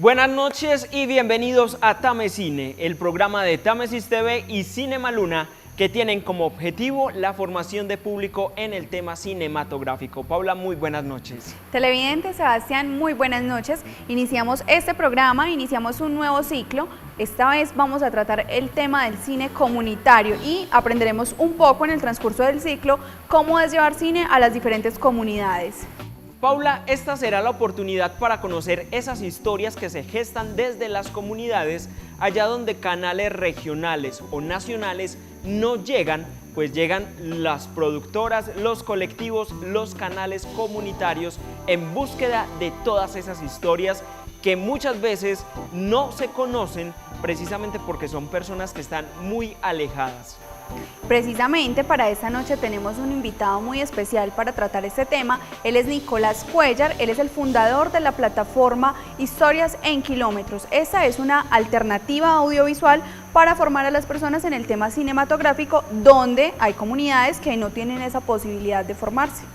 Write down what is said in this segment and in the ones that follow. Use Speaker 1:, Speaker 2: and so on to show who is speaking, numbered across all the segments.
Speaker 1: Buenas noches y bienvenidos a Tamecine, el programa de Tamesis TV y Cinema Luna que tienen como objetivo la formación de público en el tema cinematográfico. Paula, muy buenas noches.
Speaker 2: Televidente Sebastián, muy buenas noches. Iniciamos este programa, iniciamos un nuevo ciclo. Esta vez vamos a tratar el tema del cine comunitario y aprenderemos un poco en el transcurso del ciclo cómo es llevar cine a las diferentes comunidades.
Speaker 1: Paula, esta será la oportunidad para conocer esas historias que se gestan desde las comunidades, allá donde canales regionales o nacionales no llegan, pues llegan las productoras, los colectivos, los canales comunitarios en búsqueda de todas esas historias que muchas veces no se conocen precisamente porque son personas que están muy alejadas.
Speaker 2: Precisamente para esta noche tenemos un invitado muy especial para tratar este tema. Él es Nicolás Cuellar, él es el fundador de la plataforma Historias en Kilómetros. Esta es una alternativa audiovisual para formar a las personas en el tema cinematográfico, donde hay comunidades que no tienen esa posibilidad de formarse.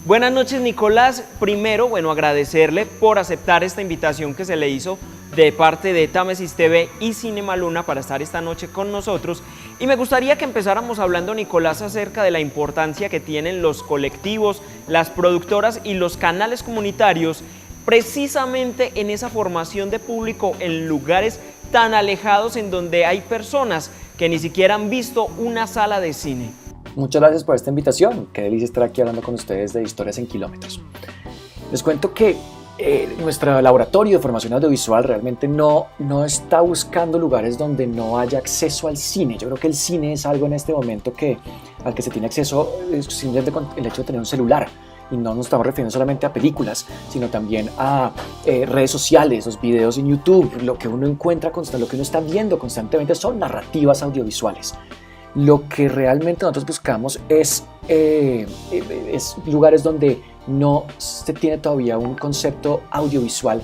Speaker 1: Buenas noches, Nicolás. Primero, agradecerle por aceptar esta invitación que se le hizo de parte de Tamesis TV y Cinema Luna para estar esta noche con nosotros. Y me gustaría que empezáramos hablando, Nicolás, acerca de la importancia que tienen los colectivos, las productoras y los canales comunitarios precisamente en esa formación de público en lugares tan alejados en donde hay personas que ni siquiera han visto una sala de cine.
Speaker 3: Muchas gracias por esta invitación. Qué delicia estar aquí hablando con ustedes de Historias en Kilómetros. Les cuento que nuestro laboratorio de formación audiovisual realmente no está buscando lugares donde no haya acceso al cine. Yo creo que el cine es algo en este momento al que se tiene acceso simplemente con el hecho de tener un celular. Y no nos estamos refiriendo solamente a películas, sino también a redes sociales, los videos en YouTube. Lo que uno encuentra, lo que uno está viendo constantemente son narrativas audiovisuales. Lo que realmente nosotros buscamos es lugares donde no se tiene todavía un concepto audiovisual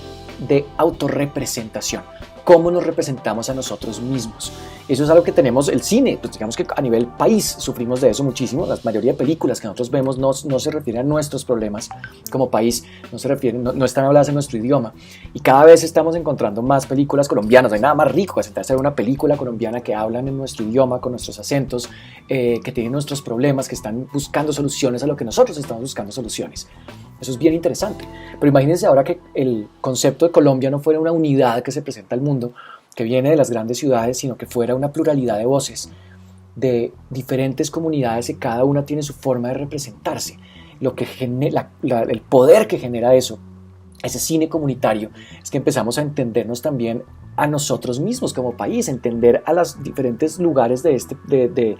Speaker 3: de autorrepresentación. ¿Cómo nos representamos a nosotros mismos? Eso es algo que tenemos el cine, pues digamos que a nivel país sufrimos de eso muchísimo. La mayoría de películas que nosotros vemos no se refieren a nuestros problemas como país, no están habladas en nuestro idioma. Y cada vez estamos encontrando más películas colombianas. No hay nada más rico que sentarse a ver una película colombiana que hablan en nuestro idioma, con nuestros acentos, que tienen nuestros problemas, que están buscando soluciones a lo que nosotros estamos buscando soluciones. Eso es bien interesante. Pero imagínense ahora que el concepto de Colombia no fuera una unidad que se presenta al mundo, que viene de las grandes ciudades, sino que fuera una pluralidad de voces, de diferentes comunidades y cada una tiene su forma de representarse. Lo que el poder que genera eso, ese cine comunitario, es que empezamos a entendernos también a nosotros mismos como país, entender a los diferentes lugares de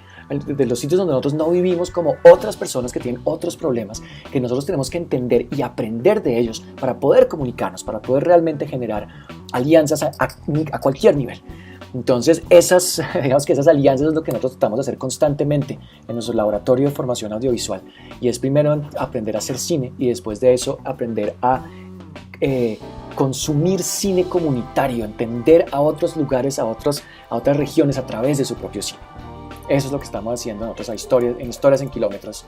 Speaker 3: los sitios donde nosotros no vivimos como otras personas que tienen otros problemas, que nosotros tenemos que entender y aprender de ellos para poder comunicarnos, para poder realmente generar alianzas a cualquier nivel. Entonces, digamos que esas alianzas es lo que nosotros tratamos de hacer constantemente en nuestro laboratorio de formación audiovisual. Y es primero aprender a hacer cine y después de eso aprender a consumir cine comunitario, entender a otros lugares, a otras regiones a través de su propio cine. Eso es lo que estamos haciendo nosotros en Historias en Kilómetros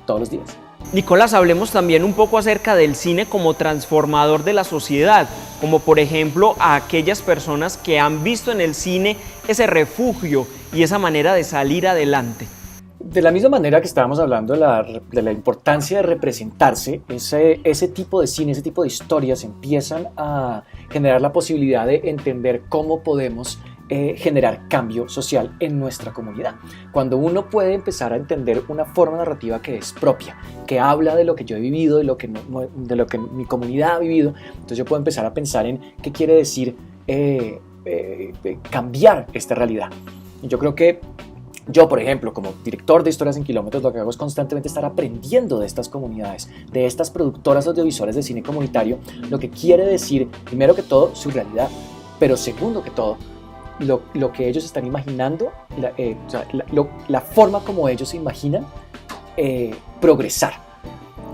Speaker 3: todos los días.
Speaker 1: Nicolás, hablemos también un poco acerca del cine como transformador de la sociedad, como por ejemplo a aquellas personas que han visto en el cine ese refugio y esa manera de salir adelante.
Speaker 3: De la misma manera que estábamos hablando de la importancia de representarse, ese tipo de cine, ese tipo de historias empiezan a generar la posibilidad de entender cómo podemos generar cambio social en nuestra comunidad. Cuando uno puede empezar a entender una forma narrativa que es propia, que habla de lo que yo he vivido, de lo que mi comunidad ha vivido, entonces yo puedo empezar a pensar en qué quiere decir cambiar esta realidad. Y yo creo que yo, por ejemplo, como director de Historias en Kilómetros, lo que hago es constantemente estar aprendiendo de estas comunidades, de estas productoras audiovisuales de cine comunitario, lo que quiere decir, primero que todo, su realidad, pero segundo que todo, lo que ellos están imaginando, la forma como ellos se imaginan progresar.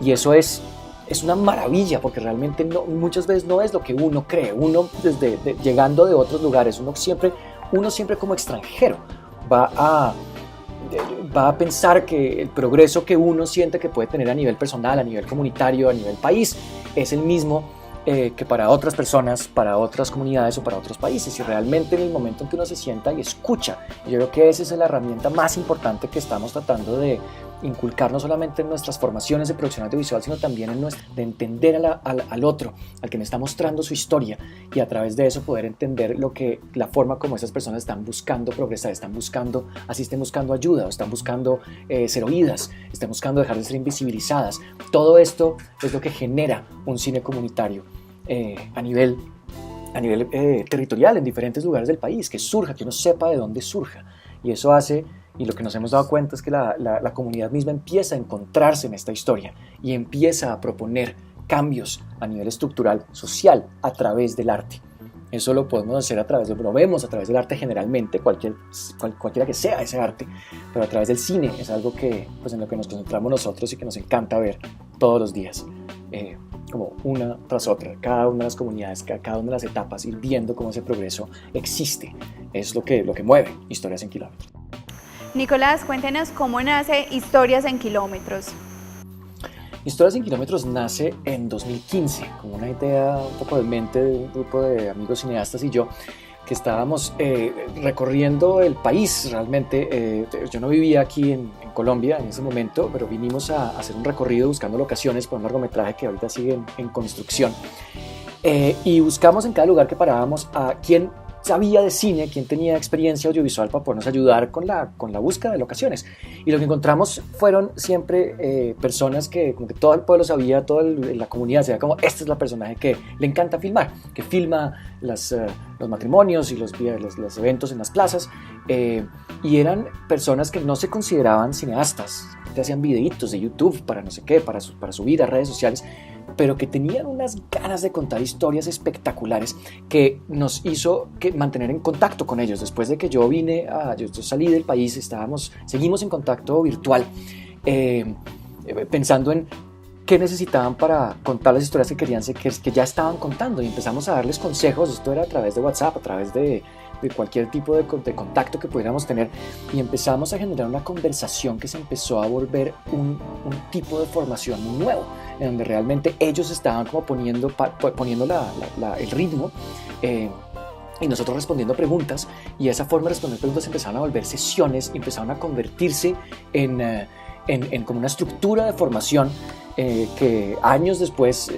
Speaker 3: Y eso es una maravilla, porque realmente muchas veces no es lo que uno cree. Uno, llegando de otros lugares, uno siempre como extranjero va a pensar que el progreso que uno siente que puede tener a nivel personal, a nivel comunitario, a nivel país, es el mismo que para otras personas, para otras comunidades o para otros países, y realmente en el momento en que uno se sienta y escucha. Yo creo que esa es la herramienta más importante que estamos tratando de inculcar, no solamente en nuestras formaciones de producción audiovisual, sino también en de entender al otro, al que me está mostrando su historia, y a través de eso poder entender la forma como esas personas están buscando progresar, están buscando ayuda, o están buscando ser oídas, están buscando dejar de ser invisibilizadas. Todo esto es lo que genera un cine comunitario a nivel territorial en diferentes lugares del país, que surja, que uno sepa de dónde surja. Y eso hace, y lo que nos hemos dado cuenta es que la comunidad misma empieza a encontrarse en esta historia y empieza a proponer cambios a nivel estructural, social, a través del arte. Eso lo podemos hacer lo vemos a través del arte generalmente, cualquiera que sea ese arte, pero a través del cine es algo que, pues, en lo que nos concentramos nosotros y que nos encanta ver todos los días. Como una tras otra, cada una de las comunidades, cada una de las etapas, ir viendo cómo ese progreso existe. Es lo que mueve Historias en Kilómetros.
Speaker 2: Nicolás, cuéntenos cómo nace Historias en Kilómetros.
Speaker 3: Historias en Kilómetros nace en 2015, como una idea un poco de mente de un grupo de amigos cineastas y yo, que estábamos recorriendo el país realmente. Yo no vivía aquí en Colombia en ese momento, pero vinimos a hacer un recorrido buscando locaciones para un largometraje que ahorita sigue en construcción. Y buscamos en cada lugar que parábamos a quién sabía de cine, quién tenía experiencia audiovisual para podernos ayudar con la búsqueda de locaciones. Y lo que encontramos fueron siempre personas que como que todo el pueblo sabía, toda la comunidad sabía como esta es la personaje que le encanta filmar, que filma los matrimonios y los eventos en las plazas. Y eran personas que no se consideraban cineastas, que hacían videitos de YouTube para no sé qué, para subir a redes sociales, pero que tenían unas ganas de contar historias espectaculares que nos hizo mantener en contacto con ellos. Después de que yo salí del país, seguimos en contacto virtual, pensando en qué necesitaban para contar las historias que querían, que ya estaban contando, y empezamos a darles consejos. Esto era a través de WhatsApp, a través de cualquier tipo de contacto que pudiéramos tener, y empezamos a generar una conversación que se empezó a volver un tipo de formación muy nuevo, en donde realmente ellos estaban como poniendo el ritmo, y nosotros respondiendo preguntas, y esa forma de responder preguntas empezaron a volver sesiones, empezaron a convertirse en como una estructura de formación que años después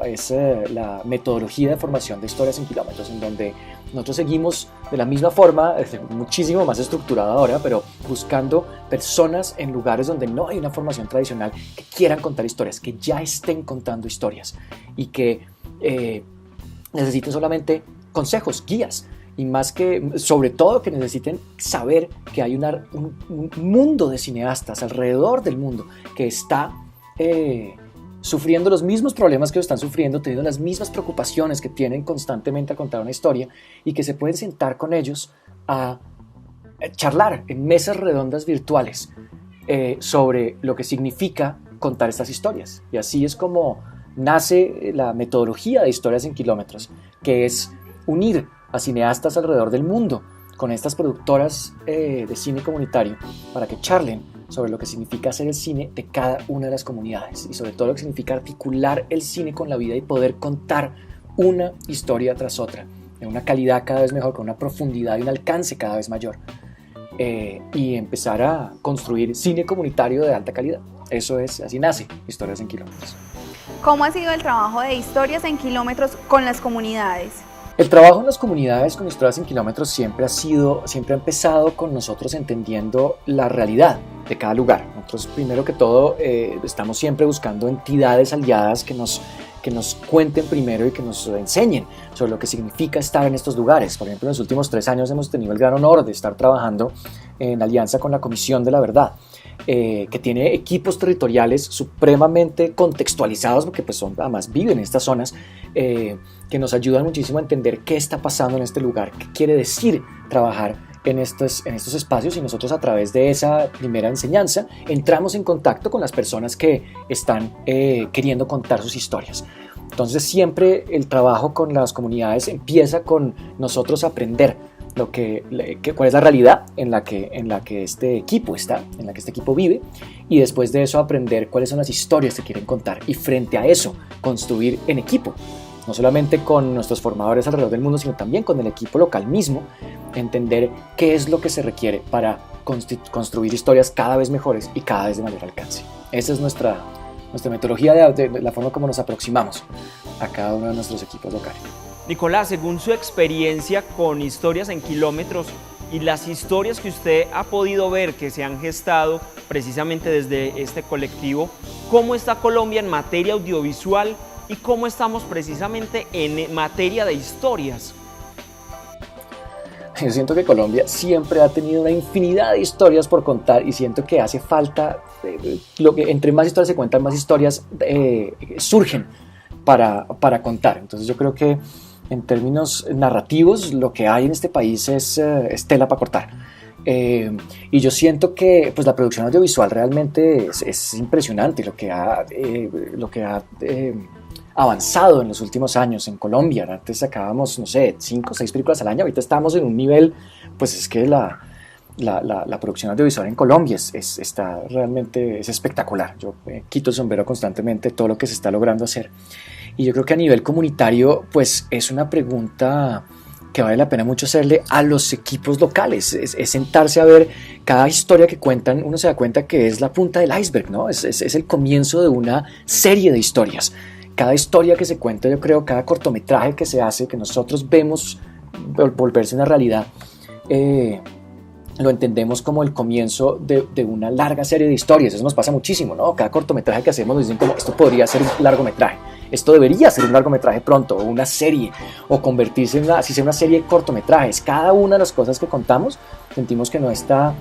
Speaker 3: es la metodología de formación de Historias en Kilómetros, en donde nosotros seguimos de la misma forma, muchísimo más estructurada ahora, pero buscando personas en lugares donde no hay una formación tradicional, que quieran contar historias, que ya estén contando historias y que necesiten solamente consejos, guías, y sobre todo que necesiten saber que hay un mundo de cineastas alrededor del mundo que está sufriendo los mismos problemas que lo están sufriendo, teniendo las mismas preocupaciones que tienen constantemente a contar una historia, y que se pueden sentar con ellos a charlar en mesas redondas virtuales sobre lo que significa contar estas historias. Y así es como nace la metodología de Historias en Kilómetros, que es unir a cineastas alrededor del mundo con estas productoras de cine comunitario para que charlen sobre lo que significa hacer el cine de cada una de las comunidades, y sobre todo lo que significa articular el cine con la vida y poder contar una historia tras otra en una calidad cada vez mejor, con una profundidad y un alcance cada vez mayor, y empezar a construir cine comunitario de alta calidad. Así nace Historias en Kilómetros.
Speaker 2: ¿Cómo ha sido el trabajo de Historias en Kilómetros con las comunidades?
Speaker 3: El trabajo en las comunidades con Historias en Kilómetros siempre ha empezado con nosotros entendiendo la realidad de cada lugar. Nosotros, primero que todo, estamos siempre buscando entidades aliadas que nos cuenten primero y que nos enseñen sobre lo que significa estar en estos lugares. Por ejemplo, en los últimos 3 años hemos tenido el gran honor de estar trabajando en alianza con la Comisión de la Verdad, que tiene equipos territoriales supremamente contextualizados, porque pues además viven en estas zonas, que nos ayudan muchísimo a entender qué está pasando en este lugar, qué quiere decir trabajar en estos espacios, y nosotros a través de esa primera enseñanza entramos en contacto con las personas que están queriendo contar sus historias. Entonces siempre el trabajo con las comunidades empieza con nosotros aprender cuál es la realidad en la que este equipo está, en la que este equipo vive, y después de eso aprender cuáles son las historias que quieren contar, y frente a eso construir en equipo no solamente con nuestros formadores alrededor del mundo, sino también con el equipo local mismo, entender qué es lo que se requiere para construir historias cada vez mejores y cada vez de mayor alcance. Esa es nuestra metodología de la forma como nos aproximamos a cada uno de nuestros equipos locales.
Speaker 1: Nicolás, según su experiencia con Historias en Kilómetros y las historias que usted ha podido ver que se han gestado precisamente desde este colectivo, ¿cómo está Colombia en materia audiovisual y cómo estamos precisamente en materia de historias?
Speaker 3: Yo siento que Colombia siempre ha tenido una infinidad de historias por contar y siento que hace falta, entre más historias se cuentan, más historias surgen para contar. Entonces yo creo que en términos narrativos lo que hay en este país es tela para cortar. Y yo siento que pues, la producción audiovisual realmente es impresionante lo que ha avanzado en los últimos años en Colombia. Antes sacábamos, no sé, 5 o 6 películas al año, ahorita estamos en un nivel, pues es que la producción audiovisual en Colombia es espectacular. Yo quito el sombrero constantemente de todo lo que se está logrando hacer. Y yo creo que a nivel comunitario, pues es una pregunta que vale la pena mucho hacerle a los equipos locales. Es sentarse a ver cada historia que cuentan, uno se da cuenta que es la punta del iceberg, ¿no? Es el comienzo de una serie de historias. Cada historia que se cuenta, yo creo, cada cortometraje que se hace, que nosotros vemos volverse una realidad, lo entendemos como el comienzo de una larga serie de historias. Eso nos pasa muchísimo, ¿no? Cada cortometraje que hacemos nos dicen como esto podría ser un largometraje, esto debería ser un largometraje pronto, o una serie, o convertirse en una serie de cortometrajes. Cada una de las cosas que contamos sentimos que no está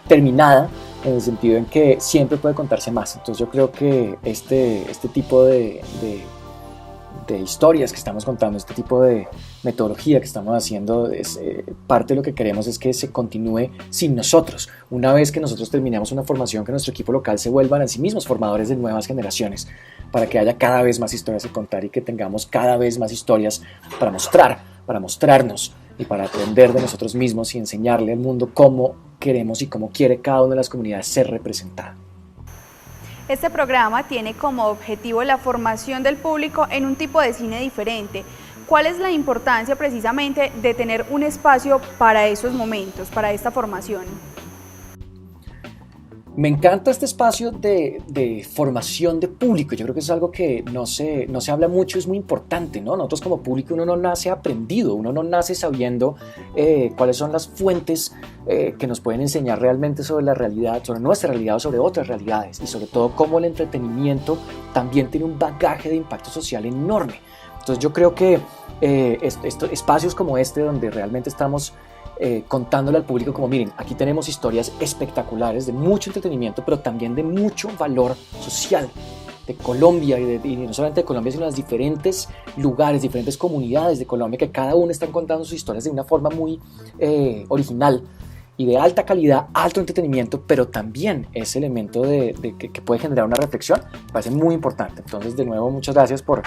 Speaker 3: terminada, en el sentido en que siempre puede contarse más. Entonces yo creo que este tipo de historias que estamos contando, este tipo de metodología que estamos haciendo, parte de lo que queremos es que se continúe sin nosotros. Una vez que nosotros terminamos una formación, que nuestro equipo local se vuelvan a sí mismos formadores de nuevas generaciones, para que haya cada vez más historias que contar y que tengamos cada vez más historias para mostrar, para mostrarnos y para aprender de nosotros mismos y enseñarle al mundo cómo queremos y cómo quiere cada una de las comunidades ser representada.
Speaker 2: Este programa tiene como objetivo la formación del público en un tipo de cine diferente. ¿Cuál es la importancia precisamente de tener un espacio para esos momentos, para esta formación?
Speaker 3: Me encanta este espacio de formación de público. Yo creo que es algo que no se habla mucho, es muy importante, ¿no? Nosotros como público uno no nace aprendido, uno no nace sabiendo cuáles son las fuentes que nos pueden enseñar realmente sobre la realidad, sobre nuestra realidad o sobre otras realidades, y sobre todo cómo el entretenimiento también tiene un bagaje de impacto social enorme. Entonces yo creo que espacios como este, donde realmente estamos contándole al público como miren, aquí tenemos historias espectaculares de mucho entretenimiento, pero también de mucho valor social de Colombia y no solamente de Colombia, sino de los diferentes lugares, diferentes comunidades de Colombia, que cada uno están contando sus historias de una forma muy original y de alta calidad, alto entretenimiento, pero también ese elemento que puede generar una reflexión, me parece muy importante. Entonces, de nuevo, muchas gracias por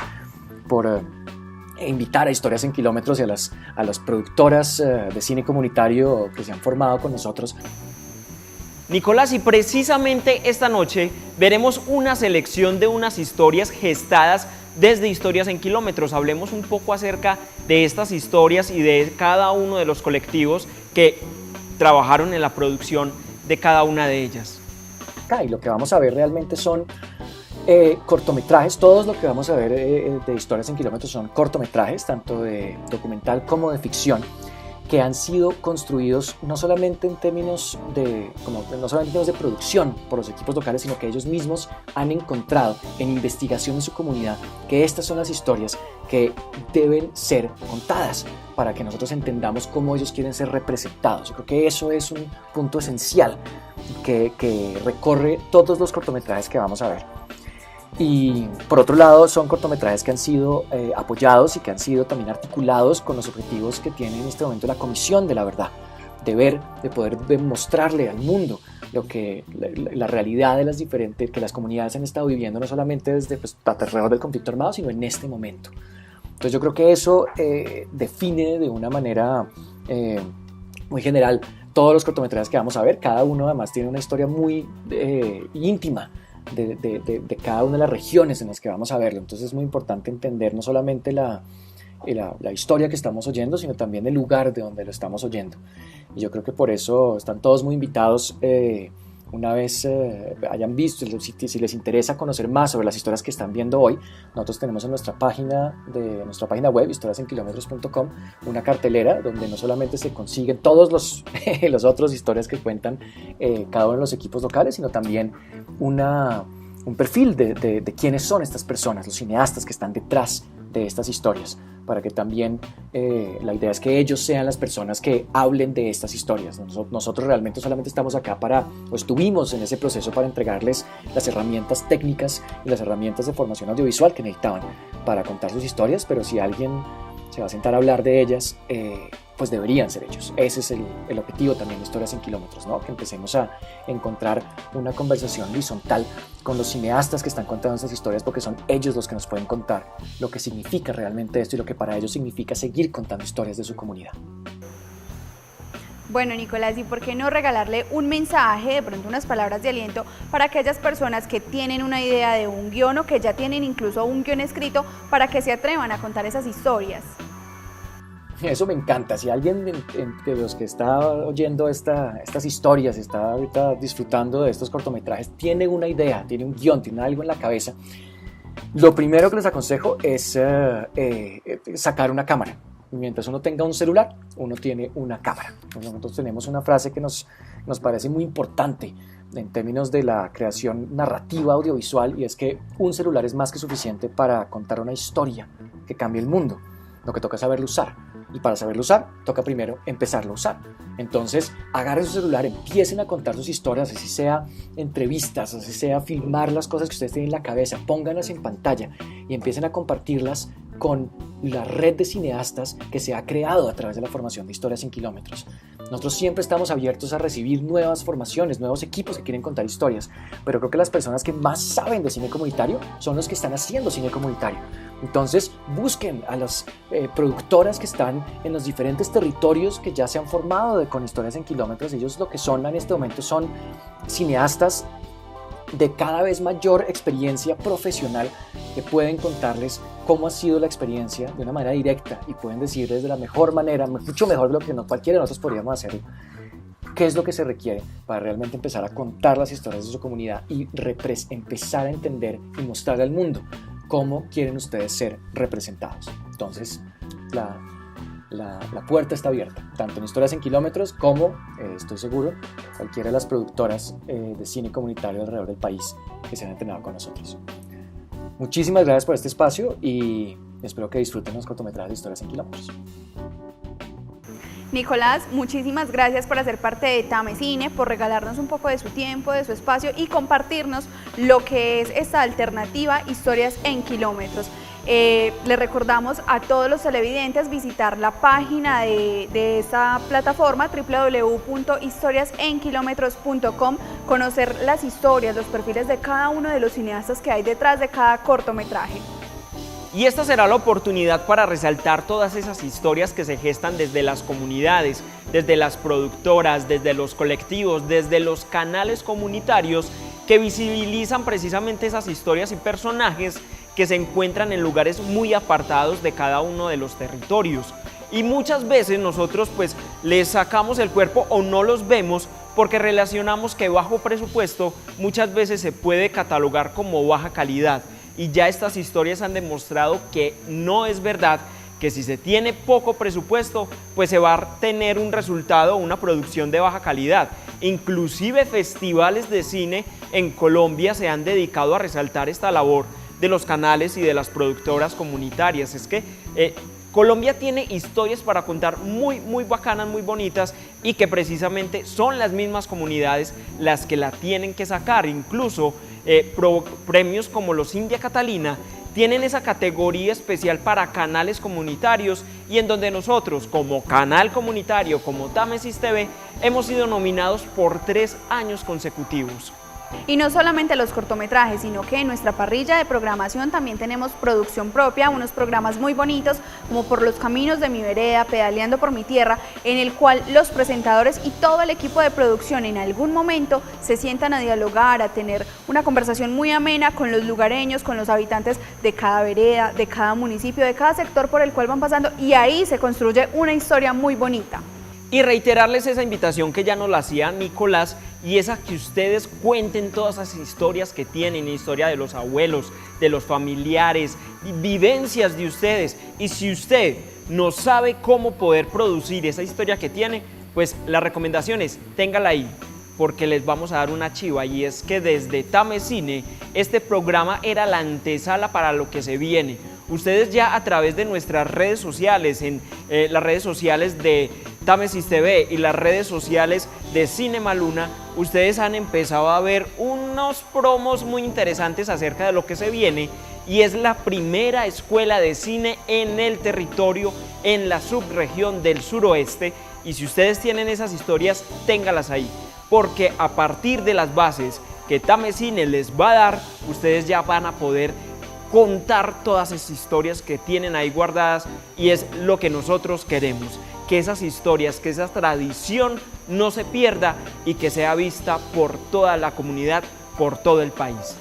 Speaker 3: invitar a Historias en Kilómetros y a las productoras de cine comunitario que se han formado con nosotros.
Speaker 1: Nicolás, y precisamente esta noche veremos una selección de unas historias gestadas desde Historias en Kilómetros. Hablemos un poco acerca de estas historias y de cada uno de los colectivos que trabajaron en la producción de cada una de ellas.
Speaker 3: Y lo que vamos a ver realmente son cortometrajes. Todos lo que vamos a ver de Historias en Kilómetros son cortometrajes, tanto de documental como de ficción, que han sido construidos no solamente en términos de producción por los equipos locales, sino que ellos mismos han encontrado en investigación en su comunidad que estas son las historias que deben ser contadas para que nosotros entendamos cómo ellos quieren ser representados. Yo creo que eso es un punto esencial que recorre todos los cortometrajes que vamos a ver. Y por otro lado son cortometrajes que han sido apoyados y que han sido también articulados con los objetivos que tiene en este momento la Comisión de la Verdad, de poder demostrarle al mundo lo que la realidad de las diferentes, que las comunidades han estado viviendo no solamente desde alrededor del conflicto armado, sino en este momento. Entonces yo creo que eso define de una manera muy general todos los cortometrajes que vamos a ver. Cada uno además tiene una historia muy íntima de cada una de las regiones en las que vamos a verlo. Entonces es muy importante entender no solamente la historia que estamos oyendo, sino también el lugar de donde lo estamos oyendo. Y yo creo que por eso están todos muy invitados. Una vez hayan visto, si les interesa conocer más sobre las historias que están viendo hoy, nosotros tenemos en nuestra página web, historiasenkilómetros.com, una cartelera donde no solamente se consiguen todos los otros historias que cuentan cada uno de los equipos locales, sino también un perfil de quiénes son estas personas, los cineastas que están detrás de estas historias, para que también la idea es que ellos sean las personas que hablen de estas historias. Nosotros realmente solamente estamos acá o estuvimos en ese proceso para entregarles las herramientas técnicas y las herramientas de formación audiovisual que necesitaban para contar sus historias, pero si alguien se va a sentar a hablar de ellas, pues deberían ser ellos. Ese es el objetivo también de Historias en Kilómetros, ¿no? Que empecemos a encontrar una conversación horizontal con los cineastas que están contando estas historias, porque son ellos los que nos pueden contar lo que significa realmente esto y lo que para ellos significa seguir contando historias de su comunidad.
Speaker 2: Bueno, Nicolás, ¿y por qué no regalarle un mensaje, de pronto unas palabras de aliento para aquellas personas que tienen una idea de un guión o que ya tienen incluso un guión escrito para que se atrevan a contar esas historias?
Speaker 3: Eso me encanta. Si alguien de los que está oyendo estas historias, está ahorita disfrutando de estos cortometrajes, tiene una idea, tiene un guión, tiene algo en la cabeza, lo primero que les aconsejo es sacar una cámara. Mientras uno tenga un celular, uno tiene una cámara. Nosotros tenemos una frase que nos parece muy importante en términos de la creación narrativa audiovisual, y es que un celular es más que suficiente para contar una historia que cambie el mundo. Lo que toca es saberlo usar. Y para saberlo usar, toca primero empezarlo a usar. Entonces, agarren su celular, empiecen a contar sus historias, así sea entrevistas, así sea filmar las cosas que ustedes tienen en la cabeza, pónganlas en pantalla y empiecen a compartirlas con la red de cineastas que se ha creado a través de la formación de Historias en Kilómetros. Nosotros siempre estamos abiertos a recibir nuevas formaciones, nuevos equipos que quieren contar historias, pero creo que las personas que más saben de cine comunitario son los que están haciendo cine comunitario. Entonces, busquen a las productoras que están en los diferentes territorios que ya se han formado con Historias en Kilómetros. Ellos lo que son en este momento son cineastas de cada vez mayor experiencia profesional que pueden contarles cómo ha sido la experiencia de una manera directa y pueden decirles de la mejor manera, mucho mejor de lo que cualquiera de nosotros podríamos hacerlo, qué es lo que se requiere para realmente empezar a contar las historias de su comunidad y empezar a entender y mostrarle al mundo cómo quieren ustedes ser representados. Entonces, la puerta está abierta, tanto en Historias en Kilómetros como, estoy seguro, cualquiera de las productoras de cine comunitario alrededor del país que se han entrenado con nosotros. Muchísimas gracias por este espacio y espero que disfruten los cortometrajes de Historias en Kilómetros.
Speaker 2: Nicolás, muchísimas gracias por hacer parte de Tame Cine, por regalarnos un poco de su tiempo, de su espacio y compartirnos lo que es esta alternativa Historias en Kilómetros. Le recordamos a todos los televidentes visitar la página de esta plataforma www.historiasenkilometros.com, conocer las historias, los perfiles de cada uno de los cineastas que hay detrás de cada cortometraje.
Speaker 1: Y esta será la oportunidad para resaltar todas esas historias que se gestan desde las comunidades, desde las productoras, desde los colectivos, desde los canales comunitarios que visibilizan precisamente esas historias y personajes que se encuentran en lugares muy apartados de cada uno de los territorios. Y muchas veces nosotros pues les sacamos el cuerpo o no los vemos porque relacionamos que bajo presupuesto muchas veces se puede catalogar como baja calidad. Y ya estas historias han demostrado que no es verdad, que si se tiene poco presupuesto, pues se va a tener un resultado, una producción de baja calidad. Inclusive festivales de cine en Colombia se han dedicado a resaltar esta labor de los canales y de las productoras comunitarias. Es que Colombia tiene historias para contar muy bacanas, muy bonitas, y que precisamente son las mismas comunidades las que la tienen que sacar. Incluso premios como los India Catalina tienen esa categoría especial para canales comunitarios, y en donde nosotros como canal comunitario, como Támesis TV, hemos sido nominados por 3 años consecutivos.
Speaker 2: Y no solamente los cortometrajes, sino que en nuestra parrilla de programación también tenemos producción propia, unos programas muy bonitos como Por los caminos de mi vereda, Pedaleando por mi tierra, en el cual los presentadores y todo el equipo de producción en algún momento se sientan a dialogar, a tener una conversación muy amena con los lugareños, con los habitantes de cada vereda, de cada municipio, de cada sector por el cual van pasando, y ahí se construye una historia muy bonita.
Speaker 1: Y reiterarles esa invitación que ya nos la hacía Nicolás, y es a que ustedes cuenten todas esas historias que tienen, historia de los abuelos, de los familiares, vivencias de ustedes. Y si usted no sabe cómo poder producir esa historia que tiene, pues la recomendación es téngala ahí, porque les vamos a dar una chiva, y es que desde Tame Cine este programa era la antesala para lo que se viene. Ustedes ya a través de nuestras redes sociales, en las redes sociales de Támesis TV y las redes sociales de Cinema Luna, ustedes han empezado a ver unos promos muy interesantes acerca de lo que se viene, y es la primera escuela de cine en el territorio, en la subregión del suroeste. Y si ustedes tienen esas historias, téngalas ahí, porque a partir de las bases que Tame Cine les va a dar, ustedes ya van a poder contar todas esas historias que tienen ahí guardadas, y es lo que nosotros queremos, que esas historias, que esa tradición no se pierda y que sea vista por toda la comunidad, por todo el país.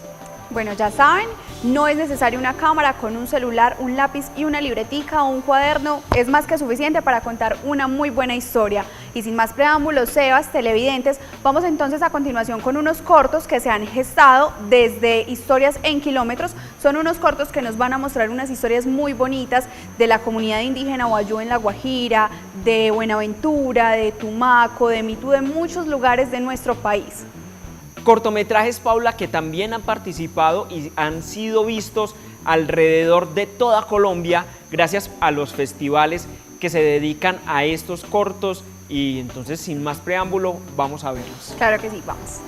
Speaker 2: Bueno, ya saben, no es necesario una cámara, con un celular, un lápiz y una libretica o un cuaderno es más que suficiente para contar una muy buena historia. Y sin más preámbulos, Sebas, televidentes, vamos entonces a continuación con unos cortos que se han gestado desde Historias en Kilómetros. Son unos cortos que nos van a mostrar unas historias muy bonitas de la comunidad indígena Wayuu en La Guajira, de Buenaventura, de Tumaco, de Mitú, de muchos lugares de nuestro país.
Speaker 1: Cortometrajes, Paula, que también han participado y han sido vistos alrededor de toda Colombia gracias a los festivales que se dedican a estos cortos, y entonces sin más preámbulo vamos a verlos.
Speaker 2: Claro que sí, vamos.